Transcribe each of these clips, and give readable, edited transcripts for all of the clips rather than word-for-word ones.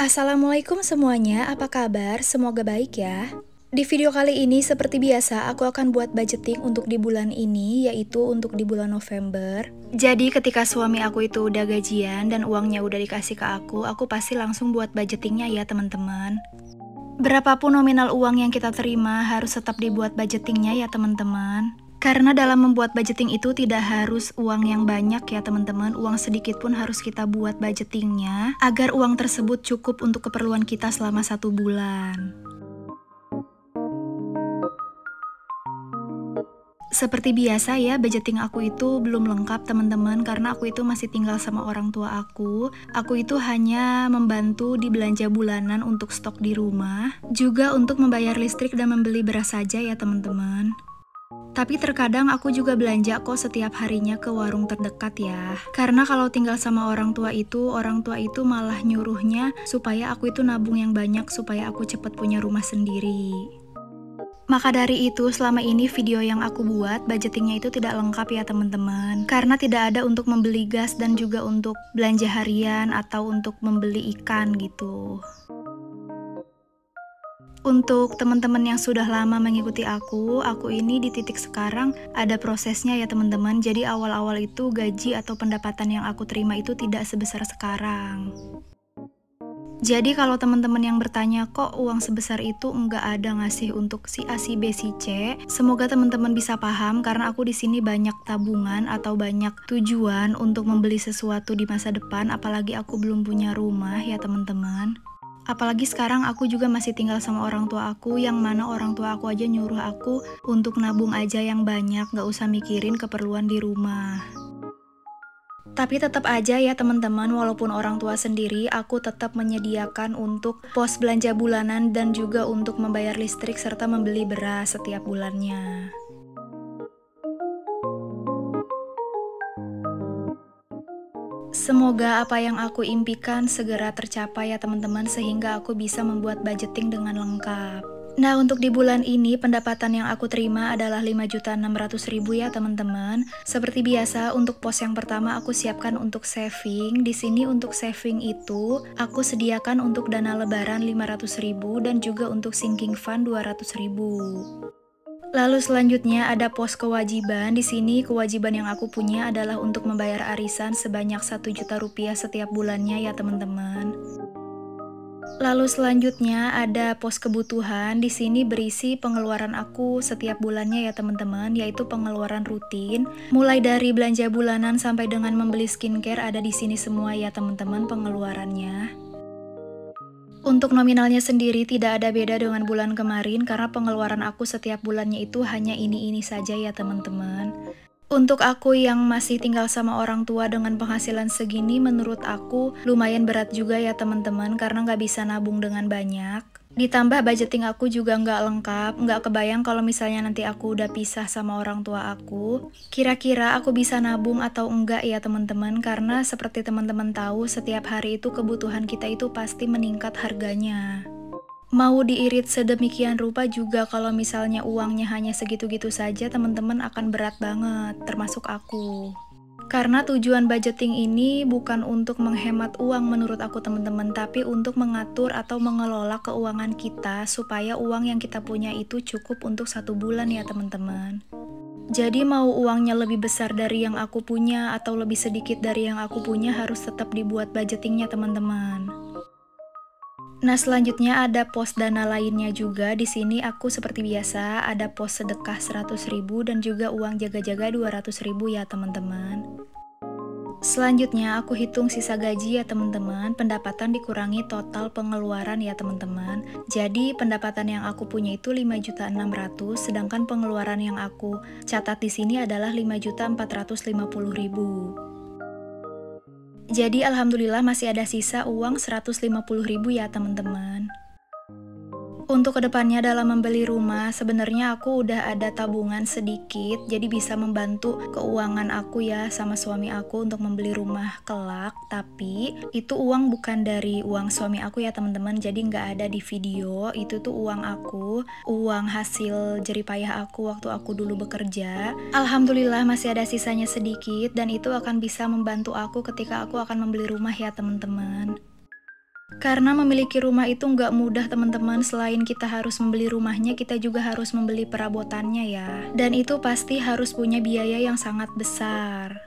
Assalamualaikum semuanya, apa kabar? Semoga baik ya. Di video kali ini seperti biasa aku akan buat budgeting untuk di bulan ini, yaitu untuk di bulan November. Jadi ketika suami aku itu udah gajian dan uangnya udah dikasih ke aku pasti langsung buat budgetingnya ya teman-teman. Berapapun nominal uang yang kita terima harus tetap dibuat budgetingnya ya teman-teman. Karena dalam membuat budgeting itu tidak harus uang yang banyak ya teman-teman, uang sedikit pun harus kita buat budgetingnya agar uang tersebut cukup untuk keperluan kita selama 1 bulan. Seperti biasa ya, budgeting aku itu belum lengkap teman-teman karena aku itu masih tinggal sama orang tua aku. Aku itu hanya membantu di belanja bulanan untuk stok di rumah, juga untuk membayar listrik dan membeli beras saja ya teman-teman. Tapi terkadang aku juga belanja kok setiap harinya ke warung terdekat ya. Karena kalau tinggal sama orang tua itu malah nyuruhnya supaya aku itu nabung yang banyak supaya aku cepat punya rumah sendiri. Maka dari itu selama ini video yang aku buat budgetingnya itu tidak lengkap ya teman-teman. Karena tidak ada untuk membeli gas dan juga untuk belanja harian atau untuk membeli ikan gitu. Untuk teman-teman yang sudah lama mengikuti aku ini di titik sekarang ada prosesnya ya teman-teman. Jadi awal-awal itu gaji atau pendapatan yang aku terima itu tidak sebesar sekarang. Jadi kalau teman-teman yang bertanya kok uang sebesar itu enggak ada ngasih untuk si A, si B, si C, semoga teman-teman bisa paham karena aku di sini banyak tabungan atau banyak tujuan untuk membeli sesuatu di masa depan, apalagi aku belum punya rumah ya teman-teman. Apalagi sekarang aku juga masih tinggal sama orang tua aku, yang mana orang tua aku aja nyuruh aku untuk nabung aja yang banyak, gak usah mikirin keperluan di rumah. Tapi tetap aja ya teman-teman, walaupun orang tua sendiri, aku tetap menyediakan untuk pos belanja bulanan dan juga untuk membayar listrik serta membeli beras setiap bulannya. Semoga apa yang aku impikan segera tercapai ya teman-teman, sehingga aku bisa membuat budgeting dengan lengkap. Nah, untuk di bulan ini pendapatan yang aku terima adalah 5.600.000 ya teman-teman. Seperti biasa untuk pos yang pertama aku siapkan untuk saving. Di sini untuk saving itu aku sediakan untuk dana lebaran 500.000 dan juga untuk sinking fund 200.000. Lalu selanjutnya ada pos kewajiban. Di sini kewajiban yang aku punya adalah untuk membayar arisan sebanyak 1 juta rupiah setiap bulannya ya teman-teman. Lalu selanjutnya ada pos kebutuhan. Di sini berisi pengeluaran aku setiap bulannya ya teman-teman, yaitu pengeluaran rutin. Mulai dari belanja bulanan sampai dengan membeli skincare ada di sini semua ya teman-teman pengeluarannya. Untuk nominalnya sendiri tidak ada beda dengan bulan kemarin karena pengeluaran aku setiap bulannya itu hanya ini saja ya teman-teman. Untuk aku yang masih tinggal sama orang tua dengan penghasilan segini, menurut aku lumayan berat juga ya teman-teman karena nggak bisa nabung dengan banyak. Ditambah budgeting aku juga nggak lengkap, nggak kebayang kalau misalnya nanti aku udah pisah sama orang tua aku. Kira-kira aku bisa nabung atau enggak ya teman-teman, karena seperti teman-teman tahu setiap hari itu kebutuhan kita itu pasti meningkat harganya. Mau diirit sedemikian rupa juga kalau misalnya uangnya hanya segitu-gitu saja teman-teman akan berat banget, termasuk aku. Karena tujuan budgeting ini bukan untuk menghemat uang menurut aku teman-teman, tapi untuk mengatur atau mengelola keuangan kita supaya uang yang kita punya itu cukup untuk 1 bulan ya teman-teman. Jadi mau uangnya lebih besar dari yang aku punya atau lebih sedikit dari yang aku punya harus tetap dibuat budgetingnya teman-teman. Nah, selanjutnya ada pos dana lainnya juga. Di sini aku seperti biasa ada pos sedekah 100.000 dan juga uang jaga-jaga 200.000 ya teman-teman. Selanjutnya aku hitung sisa gaji ya teman-teman, pendapatan dikurangi total pengeluaran ya teman-teman. Jadi pendapatan yang aku punya itu 5.600.000, sedangkan pengeluaran yang aku catat di sini adalah 5.450.000. Jadi alhamdulillah masih ada sisa uang 150.000 ya teman-teman. Untuk kedepannya dalam membeli rumah, sebenarnya aku udah ada tabungan sedikit, jadi bisa membantu keuangan aku ya sama suami aku untuk membeli rumah kelak. Tapi itu uang bukan dari uang suami aku ya teman-teman, jadi nggak ada di video. Itu tuh uang aku, uang hasil jeripayah aku waktu aku dulu bekerja. Alhamdulillah masih ada sisanya sedikit dan itu akan bisa membantu aku ketika aku akan membeli rumah ya teman-teman. Karena memiliki rumah itu nggak mudah teman-teman, selain kita harus membeli rumahnya, kita juga harus membeli perabotannya ya. Dan itu pasti harus punya biaya yang sangat besar.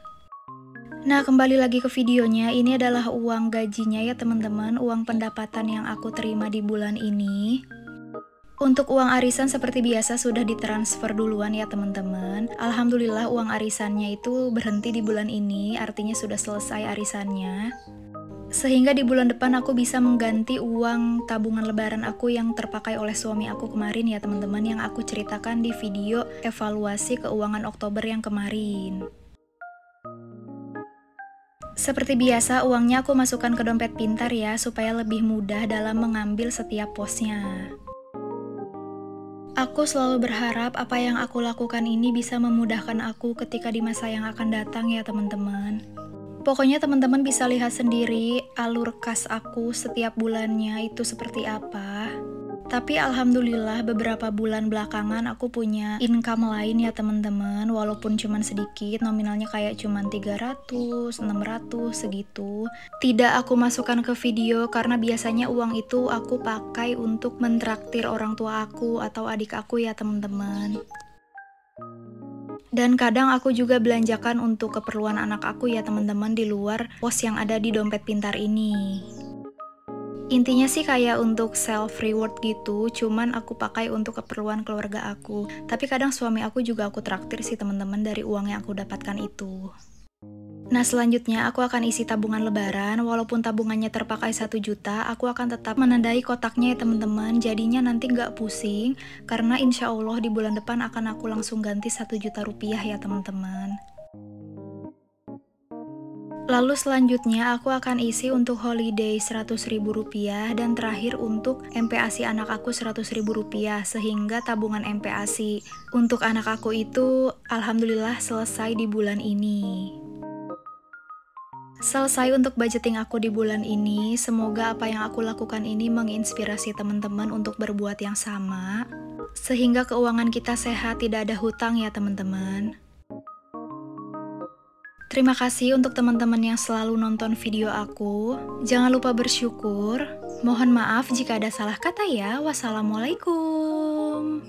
Nah, kembali lagi ke videonya, ini adalah uang gajinya ya teman-teman, uang pendapatan yang aku terima di bulan ini. Untuk uang arisan seperti biasa sudah ditransfer duluan ya teman-teman. Alhamdulillah uang arisannya itu berhenti di bulan ini, artinya sudah selesai arisannya. Sehingga di bulan depan aku bisa mengganti uang tabungan lebaran aku yang terpakai oleh suami aku kemarin ya teman-teman, yang aku ceritakan di video evaluasi keuangan Oktober yang kemarin. Seperti biasa, uangnya aku masukkan ke dompet pintar ya, supaya lebih mudah dalam mengambil setiap posnya. Aku selalu berharap apa yang aku lakukan ini bisa memudahkan aku ketika di masa yang akan datang ya teman-teman. Pokoknya teman-teman bisa lihat sendiri alur kas aku setiap bulannya itu seperti apa. Tapi alhamdulillah beberapa bulan belakangan aku punya income lain ya teman-teman. Walaupun cuman sedikit, nominalnya kayak cuman 300, 600 segitu. Tidak aku masukkan ke video karena biasanya uang itu aku pakai untuk mentraktir orang tua aku atau adik aku ya teman-teman. Dan kadang aku juga belanjakan untuk keperluan anak aku ya teman-teman di luar pos yang ada di dompet pintar ini. Intinya sih kayak untuk self reward gitu, cuman aku pakai untuk keperluan keluarga aku. Tapi kadang suami aku juga aku traktir sih teman-teman dari uang yang aku dapatkan itu. Nah selanjutnya aku akan isi tabungan lebaran, walaupun tabungannya terpakai 1 juta, aku akan tetap menandai kotaknya ya teman-teman, jadinya nanti nggak pusing, karena insya Allah di bulan depan akan aku langsung ganti 1 juta rupiah ya teman-teman. Lalu selanjutnya aku akan isi untuk holiday 100.000 rupiah dan terakhir untuk MPASI anak aku 100.000 rupiah, sehingga tabungan MPASI untuk anak aku itu alhamdulillah selesai di bulan ini. Selesai untuk budgeting aku di bulan ini, semoga apa yang aku lakukan ini menginspirasi teman-teman untuk berbuat yang sama, sehingga keuangan kita sehat, tidak ada hutang ya teman-teman. Terima kasih untuk teman-teman yang selalu nonton video aku. Jangan lupa bersyukur. Mohon maaf jika ada salah kata ya. Wassalamualaikum.